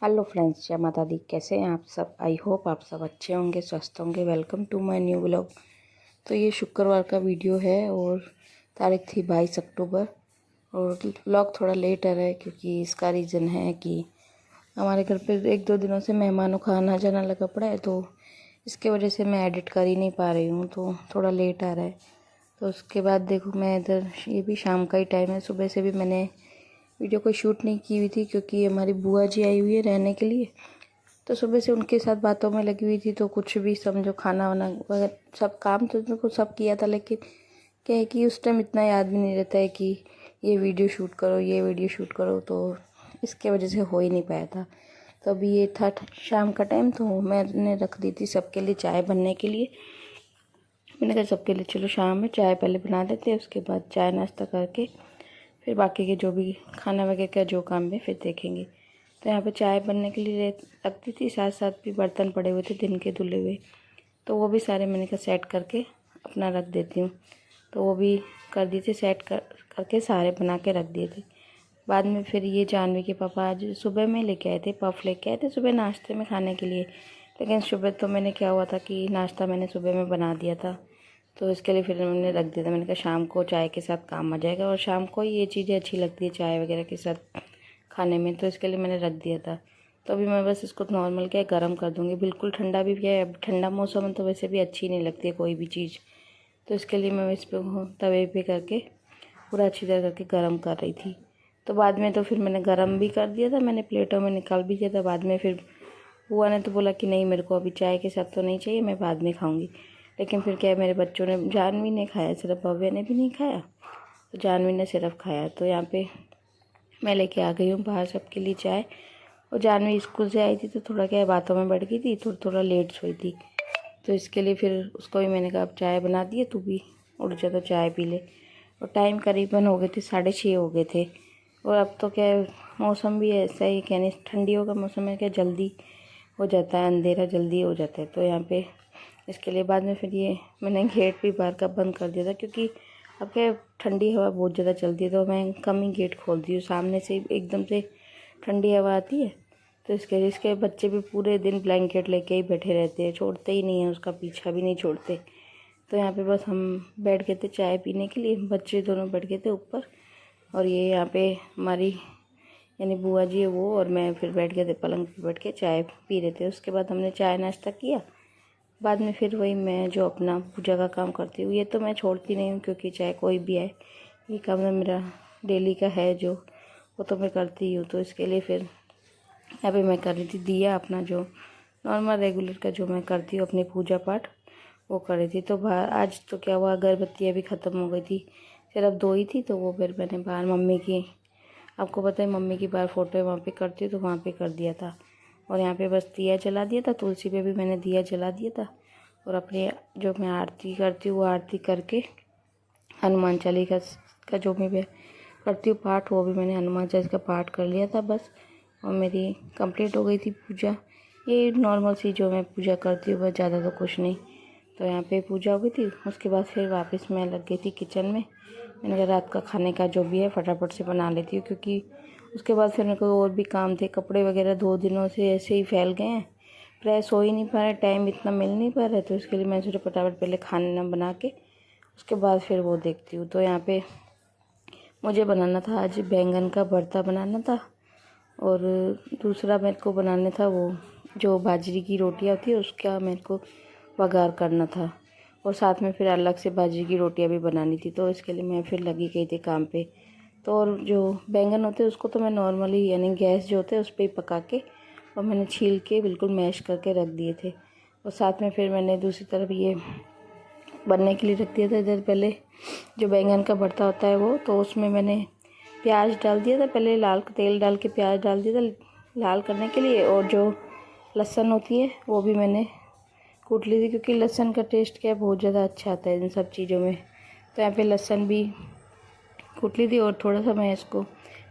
Hello friends, जय माता दी। कैसे हैं आप सब? आई होप आप सब अच्छे होंगे, स्वस्थ होंगे। Welcome to my new vlog. तो ये शुक्रवार का वीडियो है और तारीख थी 22 अक्टूबर। और व्लॉग थोड़ा लेट आ रहा है क्योंकि इसका रीज़न है कि हमारे घर पे 1-2 दिनों से मेहमानों का आना जाना लगा पड़ा है, तो इसके वजह से मैं एडिट कर ही नहीं पा रही हूँ, तो थोड़ा लेट आ रहा है। तो उसके बाद देखो, मैं इधर, ये भी शाम का ही टाइम है, सुबह से भी मैंने वीडियो कोई शूट नहीं की हुई थी क्योंकि हमारी बुआ जी आई हुई है रहने के लिए। तो सुबह से उनके साथ बातों में लगी हुई थी, तो कुछ भी समझो, खाना वाना वगैरह सब काम तो देखो सब किया था, लेकिन क्या है कि उस टाइम इतना याद भी नहीं रहता है कि ये वीडियो शूट करो, ये वीडियो शूट करो, तो इसके वजह से हो ही नहीं पाया था। तो अभी ये था शाम का टाइम, तो मैंने रख दी थी सबके लिए चाय बनने के लिए। मैंने कहा सबके लिए चलो शाम में चाय पहले बना देते हैं, उसके बाद चाय नाश्ता करके फिर बाकी के जो भी खाना वगैरह का जो काम है फिर देखेंगे। तो यहाँ पे चाय बनने के लिए रखती थी, साथ साथ भी बर्तन पड़े हुए थे दिन के धुले हुए, तो वो भी सारे मैंने कहा सेट करके अपना रख देती हूँ। तो वो भी कर दिए थे, सेट करके सारे बना के रख दिए थे। बाद में फिर ये जानवी के पापा आज सुबह में लेके आए थे, पफ लेके आए थे सुबह नाश्ते में खाने के लिए। लेकिन सुबह तो मैंने क्या हुआ था कि नाश्ता मैंने सुबह में बना दिया था, तो इसके लिए फिर मैंने रख दिया था। मैंने कहा शाम को चाय के साथ काम आ जाएगा, और शाम को ये चीज़ें अच्छी लगती है चाय वगैरह के साथ खाने में, तो इसके लिए मैंने रख दिया था। तो अभी मैं बस इसको नॉर्मल क्या है गर्म कर दूँगी। बिल्कुल ठंडा भी क्या है, अब ठंडा मौसम है तो वैसे भी अच्छी नहीं लगती है कोई भी चीज़, तो इसके लिए मैं इस पर तवे पे करके पूरा अच्छी तरह करके गर्म कर रही थी। तो बाद में तो फिर मैंने गर्म भी कर दिया था, मैंने प्लेटों में निकाल भी दिया था। बाद में फिर बुआ ने तो बोला कि नहीं, मेरे को अभी चाय के साथ तो नहीं चाहिए, मैं बाद में खाऊंगी। लेकिन फिर क्या है, मेरे बच्चों ने, जानवी ने खाया, सिर्फ भव्य ने भी नहीं खाया, तो जानवी ने सिर्फ खाया। तो यहाँ पे मैं लेके आ गई हूँ बाहर सबके लिए चाय। और जानवी स्कूल से आई थी तो थोड़ा क्या है बातों में बढ़ गई थी, थोड़ा लेट सोई थी, तो इसके लिए फिर उसको भी मैंने कहा अब चाय बना दी है, तू भी उठ जा तो चाय पी ले। और टाइम करीबन हो गए थे 6:30 हो गए थे। और अब तो क्या है, मौसम भी ऐसा ही, कहने ठंडियों का मौसम है, क्या जल्दी हो जाता है, अंधेरा जल्दी हो जाता है। तो यहाँ पे इसके लिए बाद में फिर ये मैंने गेट भी बाहर का बंद कर दिया था, क्योंकि अब क्या ठंडी हवा बहुत ज़्यादा चलती है, तो मैं कम ही गेट खोलती हूँ। सामने से एकदम से ठंडी हवा आती है, तो इसके बच्चे भी पूरे दिन ब्लैंकेट लेके ही बैठे रहते हैं, छोड़ते ही नहीं हैं, उसका पीछा भी नहीं छोड़ते। तो यहाँ पे बस हम बैठ गए थे चाय पीने के लिए, बच्चे दोनों बैठ गए थे ऊपर, और ये यहाँ पे हमारी यानी बुआ जी है वो और मैं फिर बैठ गए थे पलंग पे, बैठ के चाय पी रहे थे। उसके बाद हमने चाय नाश्ता किया। बाद में फिर वही मैं जो अपना पूजा का काम करती हूँ, ये तो मैं छोड़ती नहीं हूँ, क्योंकि चाहे कोई भी आए, ये काम तो मेरा डेली का है जो, वो तो मैं करती हूँ। तो इसके लिए फिर यहाँ पे मैं कर रही थी दिया, अपना जो नॉर्मल रेगुलर का जो मैं करती हूँ अपनी पूजा पाठ, वो कर रही थी। तो बाहर आज तो क्या हुआ, अगरबत्तियाँ भी ख़त्म हो गई थी, सिर्फ 2 ही थी, तो वो फिर मैंने बाहर मम्मी की, आपको पता है मम्मी की बाहर फ़ोटो है वहाँ पे करती हूँ, तो वहाँ पे कर दिया था। और यहाँ पे बस दिया जला दिया था, तुलसी पे भी मैंने दिया जला दिया था। और अपने जो मैं आरती करती हूँ वो आरती करके हनुमान चालीसा का जो भी मैं करती हूँ पाठ, वो भी मैंने हनुमान चालीसा का पाठ कर लिया था बस, और मेरी कंप्लीट हो गई थी पूजा। ये नॉर्मल सी जो मैं पूजा करती हूँ, बस ज़्यादा तो कुछ नहीं। तो यहाँ पे पूजा हो गई थी, उसके बाद फिर वापस मैं लग गई थी किचन में। मैंने कहा रात का खाने का जो भी है फटाफट से बना लेती हूँ, क्योंकि उसके बाद फिर मेरे को और भी काम थे। कपड़े वगैरह 2 दिनों से ऐसे ही फैल गए हैं, प्रेस हो ही नहीं पा रहा है, टाइम इतना मिल नहीं पा रहा है, तो इसके लिए मैं सोचा फटाफट पहले खाना बना के उसके बाद फिर वो देखती हूँ। तो यहाँ पे मुझे बनाना था आज बैंगन का भरता बनाना था, और दूसरा मेरे को बनाने था वो जो बाजरी की रोटियाँ होती है उसका मेरे को वघार करना था, और साथ में फिर अलग से बाजरी की रोटियाँ भी बनानी थी। तो इसके लिए मैं फिर लगी गई थी काम पे। तो और जो बैंगन होते हैं उसको तो मैं नॉर्मली यानी गैस जो होते हैं उस पर ही पका के, और मैंने छील के बिल्कुल मैश करके रख दिए थे। और साथ में फिर मैंने दूसरी तरफ ये बनने के लिए रख दिया था। इधर पहले जो बैंगन का भरता होता है वो, तो उसमें मैंने प्याज डाल दिया था, पहले लाल तेल डाल के प्याज डाल दिया था लाल करने के लिए, और जो लहसुन होती है वो भी मैंने कूट ली थी, क्योंकि लहसुन का टेस्ट क्या है बहुत ज़्यादा अच्छा आता है इन सब चीज़ों में। तो यहाँ पे लहसुन भी कूट ली थी, और थोड़ा सा मैं इसको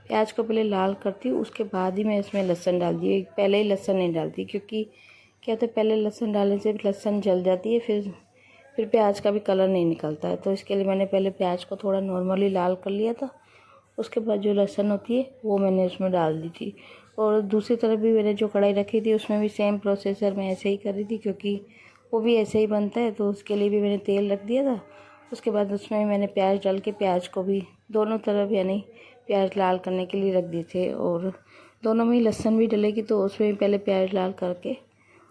प्याज को पहले लाल करती हूँ, उसके बाद ही मैं इसमें लहसुन डाल दी। पहले ही लहसुन नहीं डालती, क्योंकि क्या होता है पहले लहसुन डालने से लहसुन जल जाती है, फिर प्याज का भी कलर नहीं निकलता है। तो इसके लिए मैंने पहले प्याज को थोड़ा नॉर्मली लाल कर लिया था, उसके बाद जो लहसुन होती है वो मैंने उसमें डाल दी थी। और दूसरी तरफ भी मैंने जो कढ़ाई रखी थी उसमें भी सेम प्रोसेसर मैं ऐसे ही कर रही थी, क्योंकि वो भी ऐसे ही बनता है। तो उसके लिए भी मैंने तेल रख दिया था। उसके बाद उसमें मैंने प्याज डाल के प्याज को भी दोनों तरफ यानी प्याज लाल करने के लिए रख दिए थे। और दोनों में ही लहसुन भी डलेगी, तो उसमें भी पहले प्याज लाल करके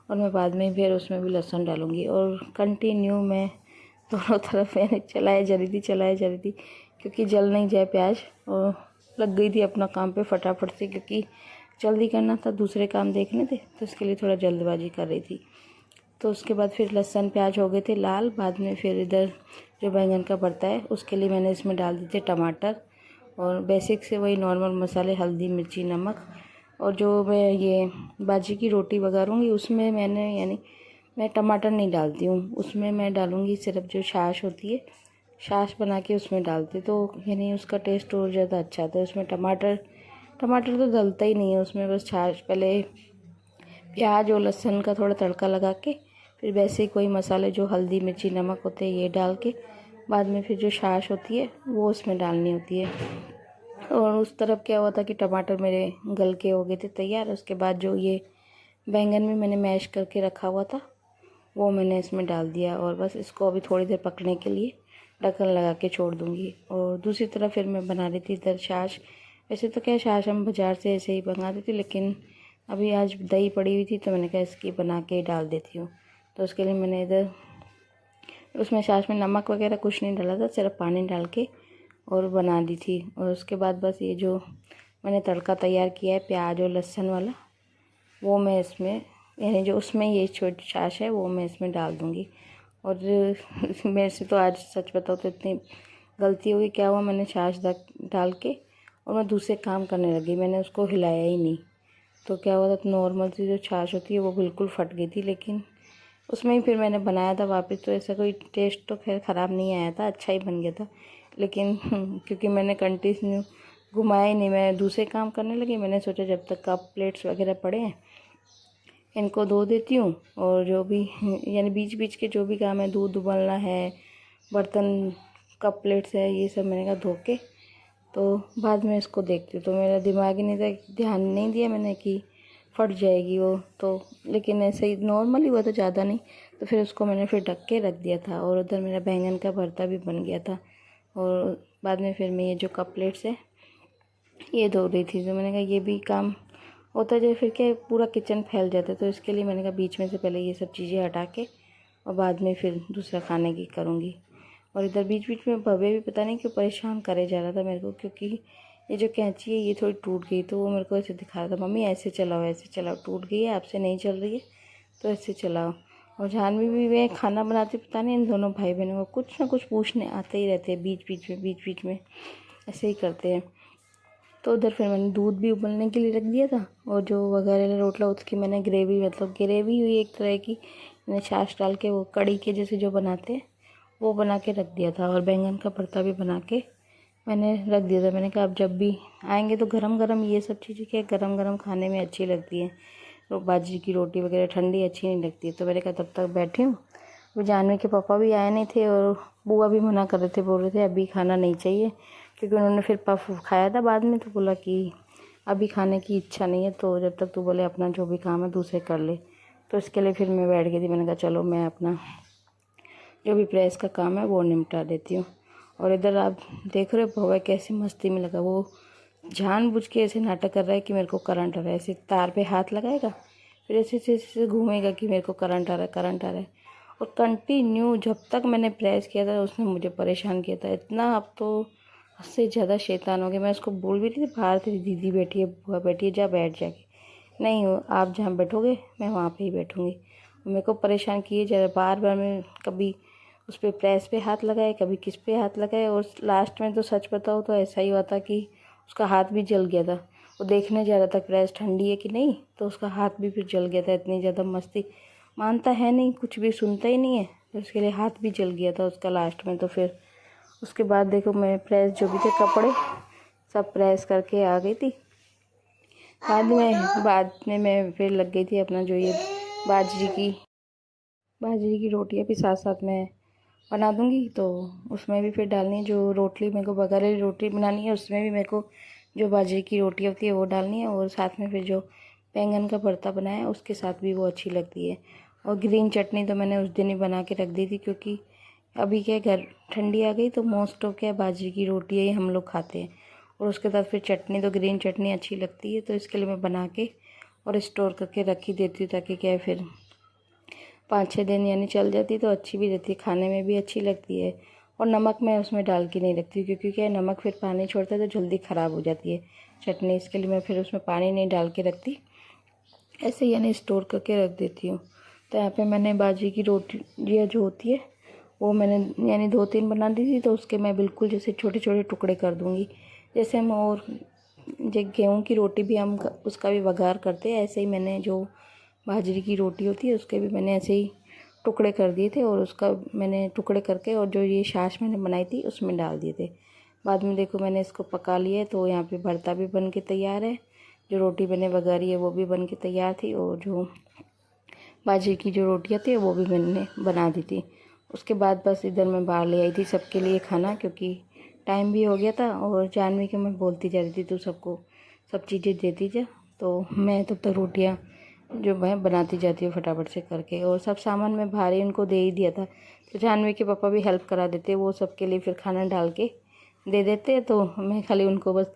और मैं बाद में फिर उसमें भी लहसुन डालूँगी। और कंटिन्यू मैं दोनों तरफ मैंने चलाए जा रही थी क्योंकि जल नहीं जाए प्याज। और लग गई थी अपना काम पे फटाफट से, क्योंकि जल्दी करना था, दूसरे काम देखने थे, तो इसके लिए थोड़ा जल्दबाजी कर रही थी। तो उसके बाद फिर लहसुन प्याज हो गए थे लाल। बाद में फिर इधर जो बैंगन का भरता है उसके लिए मैंने इसमें डाल दिए थे टमाटर और बेसिक से वही नॉर्मल मसाले, हल्दी, मिर्ची, नमक। और जो मैं ये बाजी की रोटी वगैरूँगी उसमें मैं टमाटर नहीं डालती हूँ। उसमें मैं डालूँगी सिर्फ जो छाछ होती है, छाछ बना के उसमें डालती, तो यानी उसका टेस्ट और ज़्यादा अच्छा आता है। उसमें टमाटर तो डलता ही नहीं है उसमें, बस छाछ, पहले प्याज और लहसुन का थोड़ा तड़का लगा के फिर वैसे ही कोई मसाले जो हल्दी, मिर्ची, नमक होते हैं ये डाल के बाद में फिर जो छाछ होती है वो उसमें डालनी होती है। और उस तरफ क्या हुआ था कि टमाटर मेरे गल के हो गए थे तैयार। उसके बाद जो ये बैंगन भी मैंने मैश करके रखा हुआ था वो मैंने इसमें डाल दिया और बस इसको अभी थोड़ी देर पकने के लिए ढक्कन लगा के छोड़ दूँगी। और दूसरी तरफ फिर मैं बना रही थी इधर छाछ। वैसे तो क्या छाछ हम बाज़ार से ऐसे ही मंगा देती, लेकिन अभी आज दही पड़ी हुई थी तो मैंने कहा इसकी बना के ही डाल देती हूँ। तो उसके लिए मैंने इधर उसमें छाछ में नमक वगैरह कुछ नहीं डाला था, सिर्फ पानी डाल के और बना दी थी। और उसके बाद बस ये जो मैंने तड़का तैयार किया है प्याज और लहसुन वाला, वो मैं इसमें यानी जो उसमें ये छोटी छाछ है वो मैं इसमें डाल दूँगी। और मेरे से तो आज सच बताओ तो इतनी गलती हुई, क्या हुआ, मैंने छाछ डाल के और मैं दूसरे काम करने लगी, मैंने उसको हिलाया ही नहीं। तो क्या हुआ था, नॉर्मल सी जो छाछ होती है वो बिल्कुल फट गई थी। लेकिन उसमें ही फिर मैंने बनाया था वापस, तो ऐसा कोई टेस्ट तो खैर ख़राब नहीं आया था, अच्छा ही बन गया था। लेकिन क्योंकि मैंने कंटिन्यू घुमाया ही नहीं, मैं दूसरे काम करने लगी। मैंने सोचा जब तक कप प्लेट्स वगैरह पड़े हैं इनको धो देती हूँ, और जो भी यानी बीच बीच के जो भी काम है, दूध उबलना है, बर्तन, कप प्लेट्स है, ये सब मैंने कहा धो के तो बाद में इसको देखती हूँ। तो मेरा दिमाग ही नहीं था, ध्यान नहीं दिया मैंने कि फट जाएगी वो तो, लेकिन ऐसे ही नॉर्मली हुआ था, ज़्यादा नहीं। तो फिर उसको मैंने फिर ढक के रख दिया था। और उधर मेरा बैंगन का भरता भी बन गया था। और बाद में फिर मैं ये जो कप प्लेट्स है ये धो रही थी, तो मैंने कहा ये भी काम होता जाए, फिर क्या पूरा किचन फैल जाता है। तो इसके लिए मैंने कहा बीच में से पहले ये सब चीज़ें हटा के और बाद में फिर दूसरा खाने की करूँगी। और इधर बीच बीच में भव्य भी पता नहीं क्यों परेशान करे जा रहा था मेरे को, क्योंकि ये जो कैंची है ये थोड़ी टूट गई, तो वो मेरे को ऐसे दिखा रहा था, मम्मी ऐसे चलाओ, टूट गई है, आपसे नहीं चल रही है तो ऐसे चलाओ। और जानवी भी वे खाना बनाती, पता नहीं इन दोनों भाई बहनों को कुछ ना कुछ पूछने आते ही रहते हैं बीच बीच में ऐसे ही करते हैं। तो उधर फिर मैंने दूध भी उबलने के लिए रख दिया था, और जो वगैरह रोटला उसकी मैंने ग्रेवी, मतलब ग्रेवी हुई एक तरह की, मैंने छाछ डाल के वो कड़ी के जैसे जो बनाते हैं वो बना के रख दिया था। और बैंगन का भरता भी बना के मैंने रख दिया था। मैंने कहा अब जब भी आएंगे तो गरम गरम ये सब चीज़ें क्या गरम गरम खाने में अच्छी लगती हैं, तो बाजरे की रोटी वगैरह ठंडी अच्छी नहीं लगती है। तो मैंने कहा तब तक बैठी हूँ। वो जानवी के पापा भी आए नहीं थे और बुआ भी मना कर रहे थे, बोल रहे थे अभी खाना नहीं चाहिए, क्योंकि उन्होंने फिर पफ खाया था बाद में, तो बोला कि अभी खाने की इच्छा नहीं है, तो जब तक तू बोले अपना जो भी काम है दूसरे कर ले। तो इसके लिए फिर मैं बैठ गई थी। मैंने कहा चलो मैं अपना जो भी प्रेस का काम है वो निपटा देती हूँ। और इधर आप देख रहे हो भवा कैसे मस्ती में लगा, वो जानबूझ के ऐसे नाटक कर रहा है कि मेरे को करंट आ रहा है, ऐसे तार पे हाथ लगाएगा फिर ऐसे ऐसे ऐसे घूमेगा कि मेरे को करंट आ रहा है। और कंटिन्यू जब तक मैंने प्रेस किया था उसने मुझे परेशान किया था इतना, अब तो हद से ज़्यादा शैतान हो गया। मैं उसको बोल भी रही थी बाहर तेरी दीदी बैठी है, बुआ बैठी है, जा बैठ जाके। नहीं हो, आप जहाँ बैठोगे मैं वहाँ पे ही बैठूँगी। मेरे को परेशान किए जा रहा, बार बार मैं कभी उस पर प्रेस पे हाथ लगाए, कभी किस पे हाथ लगाए। और लास्ट में तो सच बताओ तो ऐसा ही हुआ था कि उसका हाथ भी जल गया था। वो देखने जा रहा था प्रेस ठंडी है कि नहीं, तो उसका हाथ भी फिर जल गया था। इतनी ज़्यादा मस्ती, मानता है नहीं, कुछ भी सुनता ही नहीं है, तो उसके लिए हाथ भी जल गया था उसका लास्ट में। तो फिर उसके बाद देखो मैं प्रेस जो भी थे कपड़े सब प्रेस करके आ गई थी। बाद में मैं फिर लग गई थी अपना जो ये बाजरे की रोटियाँ भी साथ साथ में बना दूँगी। तो उसमें भी फिर डालनी है जो रोटली, मेरे को बघारे रोटी बनानी है, उसमें भी मेरे को जो बाजरे की रोटी होती है वो डालनी है, और साथ में फिर जो बैंगन का भरता बनाया है उसके साथ भी वो अच्छी लगती है। और ग्रीन चटनी तो मैंने उस दिन ही बना के रख दी थी, क्योंकि अभी क्या घर ठंडी आ गई तो मोस्ट ऑफ क्या बाजरे की रोटी ही हम लोग खाते हैं, और उसके साथ फिर चटनी तो ग्रीन चटनी अच्छी लगती है। तो इसके लिए मैं बना के और स्टोर करके रख ही देती हूँ, ताकि क्या है फिर 5-6 दिन यानी चल जाती, तो अच्छी भी रहती है, खाने में भी अच्छी लगती है। और नमक मैं उसमें डाल के नहीं रखती, क्योंकि क्या है नमक फिर पानी छोड़ता है तो जल्दी ख़राब हो जाती है चटनी। इसके लिए मैं फिर उसमें पानी नहीं डाल के रखती, ऐसे यानी स्टोर करके रख देती हूँ। तो यहाँ पे मैंने बाजरे की रोटियाँ जो होती है वो मैंने यानी 2-3 बना दी थी, तो उसके मैं बिल्कुल जैसे छोटे छोटे टुकड़े कर दूँगी। जैसे हम और जो गेहूँ की रोटी भी हम उसका भी वघार करते हैं, ऐसे ही मैंने जो बाजरे की रोटी होती है उसके भी मैंने ऐसे ही टुकड़े कर दिए थे, और उसका मैंने टुकड़े करके और जो ये छाछ मैंने बनाई थी उसमें डाल दिए थे। बाद में देखो मैंने इसको पका लिया है, तो यहाँ पे भरता भी बन के तैयार है, जो रोटी मैंने वघारी है वो भी बन के तैयार थी, और जो बाजरे की जो रोटियाँ थी वो भी मैंने बना दी थी। उसके बाद बस इधर मैं बाहर ले आई थी सबके लिए खाना, क्योंकि टाइम भी हो गया था, और जानवी के मैं बोलती जा रही थी तू सबको सब चीज़ें देती जा, तो मैं तब तक रोटियाँ जो मैं बनाती जाती हूँ फटाफट से करके, और सब सामान मैं बाहर ही उनको दे ही दिया था। तो जानवी के पापा भी हेल्प करा देते, वो सबके लिए फिर खाना डाल के दे देते, तो मैं खाली उनको बस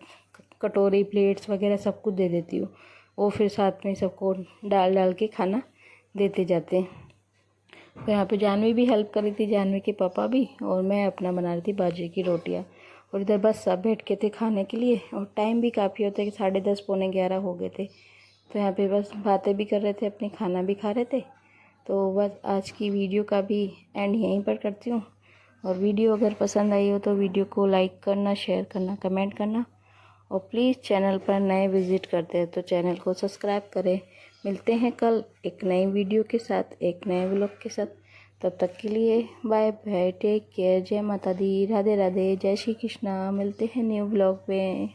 कटोरी प्लेट्स वगैरह सब कुछ दे देती हूँ, वो फिर साथ में सबको डाल डाल के खाना देते जाते। तो यहाँ पे जानवी भी हेल्प कर रही थी, जानवी के पापा भी, और मैं अपना बना रही थी बाजरे की रोटियाँ। और इधर बस सब बैठ के थे खाने के लिए, और टाइम भी काफ़ी होता है कि 10:30 पौने 11 हो गए थे। तो यहाँ पे बस बातें भी कर रहे थे, अपनी खाना भी खा रहे थे। तो बस आज की वीडियो का भी एंड यहीं पर करती हूँ। और वीडियो अगर पसंद आई हो तो वीडियो को लाइक करना, शेयर करना, कमेंट करना, और प्लीज़ चैनल पर नए विज़िट करते हैं तो चैनल को सब्सक्राइब करें। मिलते हैं कल एक नई वीडियो के साथ, एक नए व्लॉग के साथ। तब तक के लिए बाय बाय, टेक केयर, जय माता दी, राधे राधे, जय श्री कृष्णा। मिलते हैं न्यू व्लॉग में।